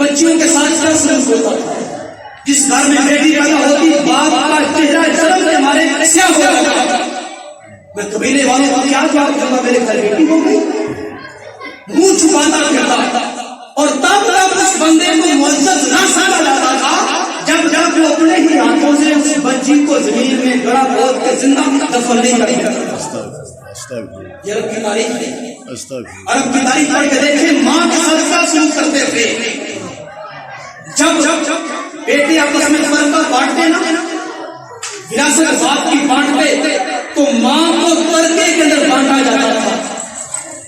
بچیوں کے ساتھ کیا سلوک ہوتا تھا. جس گھر میں بیٹی پیدا ہوتی باپ کا چہرہ شرم سے ہمارے سیاہ ہو جاتا تھا. میں قبیلے والوں کو کیا جواب دوں گا, میرے گھر بیٹی ہو گئی, منہ چھپاتا پھرتا. اور تب تک اس بندے کو معزز نہ سمجھا جاتا تھا جب جب وہ اپنے ہی ہاتھوں سے اس بچی کو زمین میں گڑا کھود کے زندہ دفن نہیں کرتا. یہ عرب کی تاریخ ہے. عرب کی تاریخ پڑھ کے دیکھیں ماں کے ساتھ کیا سلوک کرتے تھے. جب بیٹے آپس میں فرقہ بانٹتے نا, وراثت باپ کی بانٹتے تو ماں کو ترکے کے اندر بانٹا جاتا تھا.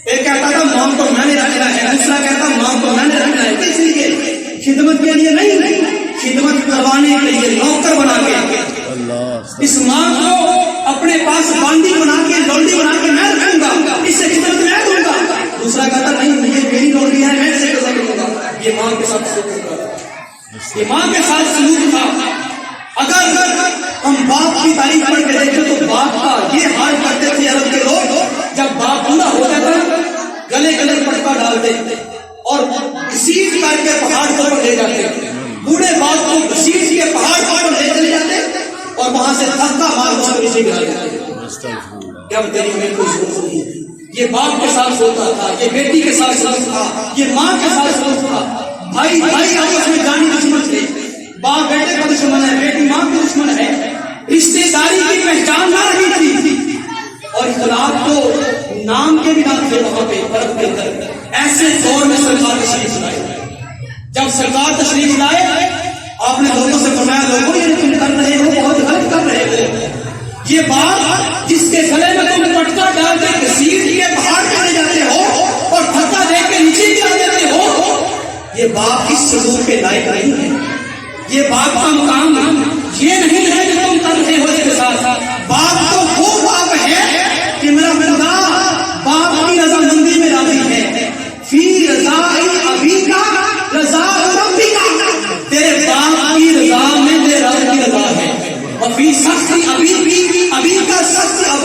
ایک کہتا تھا ماں کو میں نے رکھنا ہے, دوسرا کہتا ماں کو میں نے رکھنا ہے. کس لیے؟ خدمت کے لیے نہیں, خدمت کروانے کے لیے نوکر بنا کے. اس ماں کو اپنے پاس باندی بنا کے لونڈی بنا کے میں رکھوں گا, اس سے خدمت میں دوں گا. دوسرا کہتا نہیں یہ میری لونڈی ہے, میں اسے گزر دوں گا. یہ ماں کے ساتھ سلوک تھا, یہ ماں کے ساتھ سلوک تھا. اگر ہم باپ کی تاریخ پڑھ کے دیکھیں تو باپ کا یہ حال کرتے تھے عرب کے لوگ. جب باپ بوڑھا ہو جاتا گلے گلے پٹکا ڈالتے اور گھسیٹ کر کے پہاڑ پر لے جاتے. بوڑھے باپ کو گھسیٹ کے پہاڑ پر لے چلے جاتے اور وہاں سے دھکا مار اس کو نیچے گرا دیتے. جب تیری میں کوئی ضرورت نہیں. یہ باپ کے ساتھ ہوتا تھا, یہ بیٹی کے ساتھ سلوک تھا, یہ ماں کے ساتھ سلوک تھا. بھائی بھائی آپس میں جانی دشمن تھے. باپ بیٹے کا دشمن ہے, بیٹی ماں کا دشمن ہے. رشتے داری کی پہچان نہ رہی تھی اور اختلاف تو نام کے بھی نام تھے وہاں پہ عرب کے اندر. ایسے دور میں سرکار تشریف لائے. جب سرکار تشریف لائے آپ نے لوگوں سے فرمایا لوگوں یہ تم کر رہے ہو بہت غلط کر رہے ہو. یہ بات جس کے گلے میں تم پٹکا ڈال کے گھسیٹ کے پہاڑ پہ لے جاتے ہو اور دھکا دے کے نیچے گرا دیتے ہو, یہ باپ اس سلوک کے لائق نہیں ہے. یہ باپ کا مقام یہ نہیں ہے جو تم کر رہے ہو اس کے ساتھ. باپ تو وہ باپ ہے کہ میرا بندہ باپ کی رضامندی میں راضی ہے. فی رضا ابی کا رضا ربی کا, تیرے باپ کی رضا میں تیرے رب کی رضا ہے. اور فی سختی ابی کا سخت رب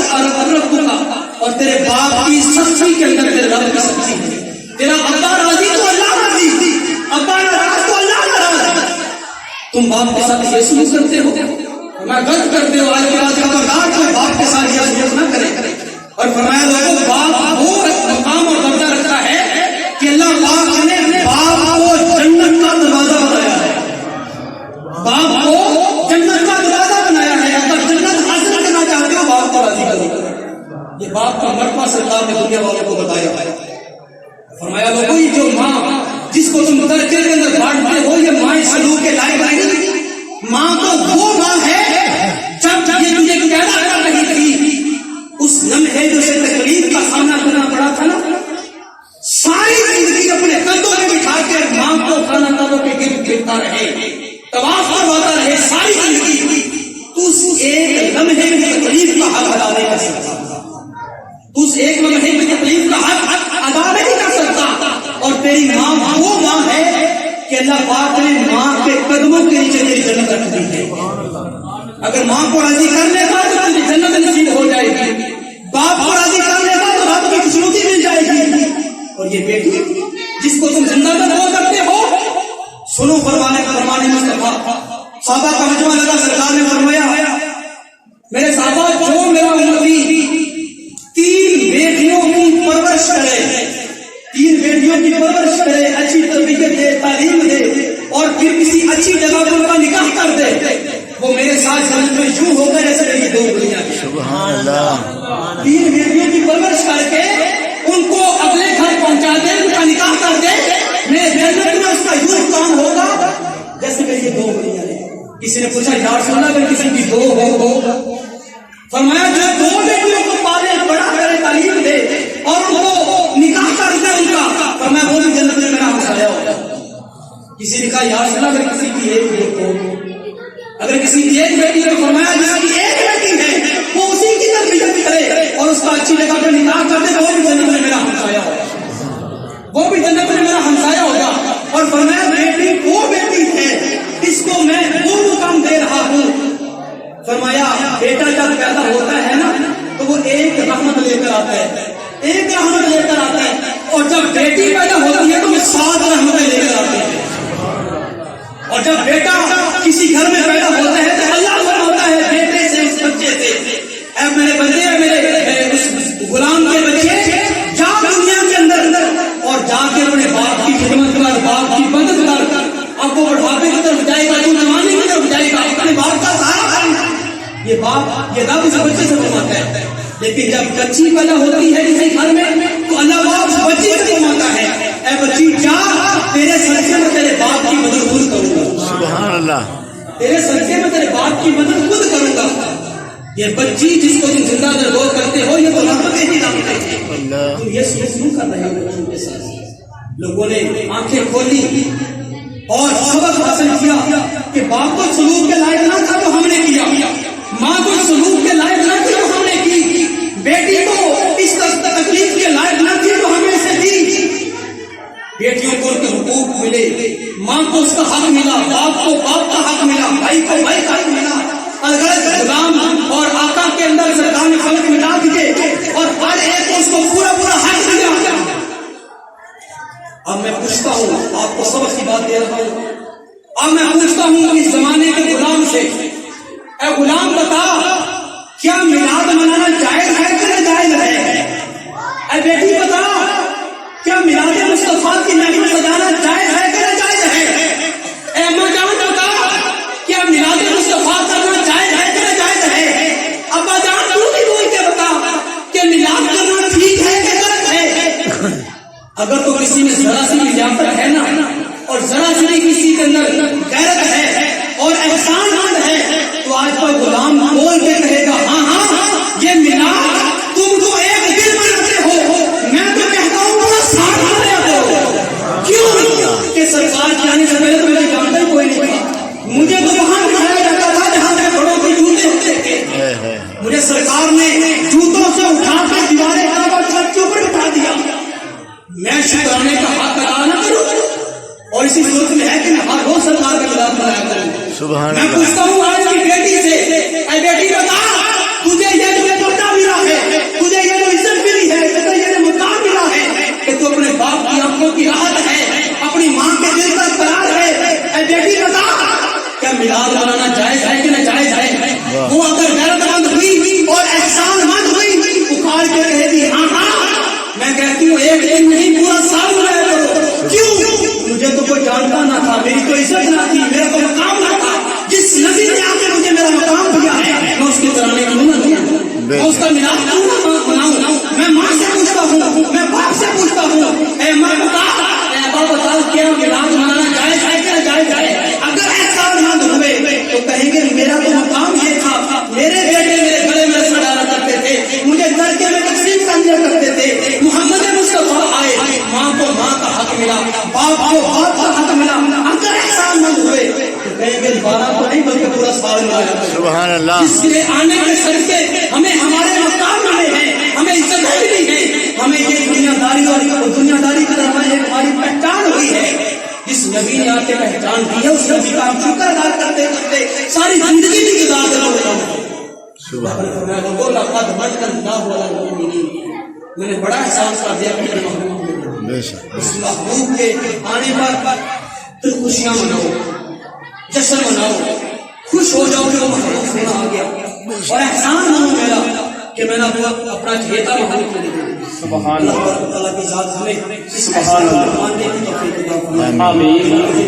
کا, اور تیرے باپ کی سختی کے اندر تیرے رب کی سختی ہے. تیرا ابا راضی تو اللہ راضی, ابا ناراض تو اللہ ناراض. تم باپ کے ساتھ یہ سلوک کرتے ہو, میں غلط کرتے ہو. آج کے بعد خبردار کوئی باپ کے ساتھ یہ سلوک نہ کرے. اور فرمایا لوگوں باپ وہ مقام اور درجہ رکھتا ہے کہ اللہ پاک نے باپ کو جنت کا دروازہ بنایا ہے. باپ کو جنت کا دروازہ بنایا ہے. اگر جنت حاصل کرنا چاہتے ہو باپ کو راضی کرو. یہ باپ کا مرتبہ سرکار نے دنیا والوں کو بتایا ہے. فرمایا لوگوں یہ جو ماں جس کو تم درجے کے اندر بانٹتے ہو یہ ماں سلوک کے لائق نہیں. ماں تو وہ ماں ہے جب یہ تجھے پیدا کر رہی تھی اس لمحے جو سے تکلیف کا سامنا کرنا پڑا تھا نا, ساری زندگی اپنے کندھوں میں بٹھا کے ماں کو کھانا کھانوں کے گرد پھرتا رہے, طواف کرواتا رہے ساری زندگی. تو اس ایک لمحے میں تکلیف کا حق ادا نہیں کر سکتا. اس ایک لمحے میں تکلیف کا حق ادا نہیں کر سکتا. اور تیری ماں وہ ماں ہے کہ اللہ پاک نے ماں کے قدموں کے نیچے تیری جنت رکھ دی ہے. اگر ماں کو راضی کر لے گا تو تیری جنت نصیب ہو جائے گی. باپ کو راضی کر لے گا تو رب کی خوشنودی مل جائے گی. اور یہ بیٹی جس کو تم زندہ دعا کرتے ہو, سنو فرمانے مصطفیٰ. صحابہ کا مجمع لگا, سرکار نے فرمایا میرے صحابہ جو میرا امتی 3 بیٹیوں کی پرورش کرے, 3 بیٹیوں کی پرورش کرے, اچھی تربیت دے, تعلیم دے اور پھر کسی اچھی جگہ پر ان کا نکاح کر دے, وہ میرے ساتھ جنت میں یوں ہو گئے جیسے میری 2 گڑیاں. سبحان اللہ. 3 بیٹیوں کی پرورش کر کے ان کو اگلے گھر پہنچا دے, ان کا نکاح کر دے, میرے جنت میں اس کا یوں کام ہوگا جیسے میری 2 گڑیاں. کسی نے پوچھا یا رسول اللہ اگر کسی کی 2 ہو, فرمایا جو 2 بیٹیوں کو پالے بڑا کرے تعلیم دے اور ان کو نکاح کر دے ان کا, فرمایا وہ بھی جنت میں میرا ہمسایہ ہوگا. کسی نے کہا یا رسول اللہ اگر کسی کی 1 بیٹی ہو, اگر کسی کی 1 بیٹی ہے تو فرمایا جس کی 1 بیٹی ہے وہ اسی کی تربیت کرے اور اس کا اچھی جگہ پہ نکاح کر دے, وہ بھی جنت میں میرا ہمسایہ ہوگا, وہ بھی جنت میں میرا ہمسایہ ہوگا. اور فرمایا بیٹی وہ بیٹی ہے اس کو میں وہ مقام دے رہا ہوں. فرمایا بیٹا جب پیدا ہوتا ہے نا تو وہ ایک رحمت لے کر آتا ہے, ایک رحمت لے کر آتا ہے, اور جب بیٹی پیدا ہوتی ہے تو وہ 7 رحمتیں لے کر آتے ہیں. باپ کا سہارا بننا. یہ باپ یہ رب اس بچے سے کماتا ہے. لیکن جب بچی پیدا ہوتی ہے کسی گھر میں تو اللہ باپ اس بچی سے کماتا ہے. اے بچی جا, تیرے صدقے میں تیرے باپ کی مدد خود کروں گا. سبحان اللہ. تیرے صدقے میں تیرے باپ کی مدد خود کروں گا. یہ بچی جس کو تم زندہ درگور کرتے ہو یہ تو رحمتیں ہی رحمتیں ہیں. تم یہ سلوک کر رہے ہو بچوں کے ساتھ. لوگوں نے آنکھیں کھولی اور سبق حاصل کیا کہ باپ کو سلوک کے لائق نہ تھا تو ہم نے کیا, ماں کو سلوک کے لائق نہ تھی تو ہم نے کی, بیٹی کو اس تکلیف کے لائق نہ تھی تو ہمیں اسے دی. بیٹیوں کو ان کے حقوق ملے, ماں کو اس کا حق ملا, باپ کو باپ کا حق ملا, بھائی کو بھائی کا حق ملا. اگر غلام اور آقا کے اندر سرکار نے فرق مٹا دیے اور ہر ایک کو اس کو پورا پورا حق دیا. اب میں پوچھتا ہوں, آپ کو سبق کی بات دے رہا ہوں, اب میں پوچھتا ہوں اس زمانے کے غلام سے, اے غلام بتا کیا میلاد منانا جائز ہے کہ ناجائز ہے؟ اے بیٹی بتا کیا میلاد مصطفیٰ کی محفل سجانا جائز ہے کہ ناجائز ہے؟ اے اماں جان بتا کیا میلاد مصطفیٰ کرنا جائز ہے کہ ناجائز ہے؟ ابا جان تو بھی بول کے بتا کہ میلاد کرنا ٹھیک ہے کہ غلط ہے؟ اگر تو کسی میں ذرا سی لیاقت ہے نا اور ذرا سی کسی کے اندر غیرت ہے اور احسان مند ہے تو آج کوئی غلام بول کے کہے گا ہاں ہاں یہ میلاد تم تو ایک دن مناتے ہو, میں تو کہتا ہوں پورا سال مناتے ہو. کیوں کہ سرکار کے آنے سے پہلے تو مجھے جانتا ہی کوئی نہیں تھا. مجھے تو وہاں بٹھایا جاتا تھا جہاں سے بڑوں کے جوتے ہوتے تھے. مجھے سرکار نے جوتوں سے اٹھا کر دیوارے کعبہ چھت کے اوپر بٹھا دیا. میں شکرانے کا حق ادا نہ کروں اور اسی صورت میں ہے کہ میں ہر روز سرکار کا خلاف منایا کروں. میں پوچھتا ہوں آج کی بیٹی سے, اے بیٹی بتا تجھے یہ جو پردہ ملا ہے, تجھے یہ جو عزت ملی ہے, تجھے یہ جو مقام ملا ہے کہ تو اپنے باپ کی آنکھوں کی راحت ہے, اپنی ماں کے دل کا قرار ہے. اے بیٹی بتا کیا میلاد منانا جائز ہے کہ ناجائز ہے؟ وہ اگر غیرت مند ہوئی اور احسان مند ہوئی پکار کے کہے دی ہاں ہاں, میں کہتی ہوں ایک دن نہیں پورا سال منایا کرو. کیوں؟ مجھے تو کوئی جانتا نہ تھا, میری کوئی عزت نہ تھی, میرا کوئی مقام نہ تھا. جس نبی نے آ کے مجھے میرا مقام دیا ہے میں اس کے کرانے کیوں نہ دوں, میں اس کا میلاد کیوں نہ مناؤں. میں ماں سے پوچھتا ہوں, میں باپ سے پوچھتا ہوں, اے ماں بتا, اے ابا بتا کیا میلاد منانا جائز ہے کہ ناجائز ہے؟ اگر احسان مند ہوئے تو کہیں گے میرا تو مقام یہ تھا, میرے بیٹے میرے گلے میں رسم ڈالا کرتے تھے, مجھے در کے میں تقسیم سمجھا کرتے تھے. محمد مصطفیٰ آئے, ماں کو ماں کا حق ملا, باپ کو باپ کا حق ملا. اگر احسان مند ہوئے تو کہیں گے 12 تو نہیں بلکہ پورا سال ملایا. سبحان اللہ. جس کے آنے کے صدقے ہمیں ہمارے مقام ملے ہیں, ہمیں عزت ملی ہے, ہمیں یہ دنیا داری اور دنیا داری کا ہماری پہچان ہوئی ہے. جس نبی نے آ کے پہچان دی ہے اس نبی کا ہم شکر ادا کرتے کرتے ساری زندگی بھی گزار دینا ہوتا ہے. میں نے بڑا احساس کر دیا کہ اس محبوب کے آنے پر دل خوشیاں مناؤ, جشن مناؤ, خوش ہو جاؤ کہ وہ محبوب ہونا آ گیا, اور احسان منو میرا کہ میں نے اپنا چہیتا محبوب کو دیا. سبحان اللہ. اللہ کی ذات ہمیں سبحان اللہ ماننے کی توفیق عطا فرمائے. آمین.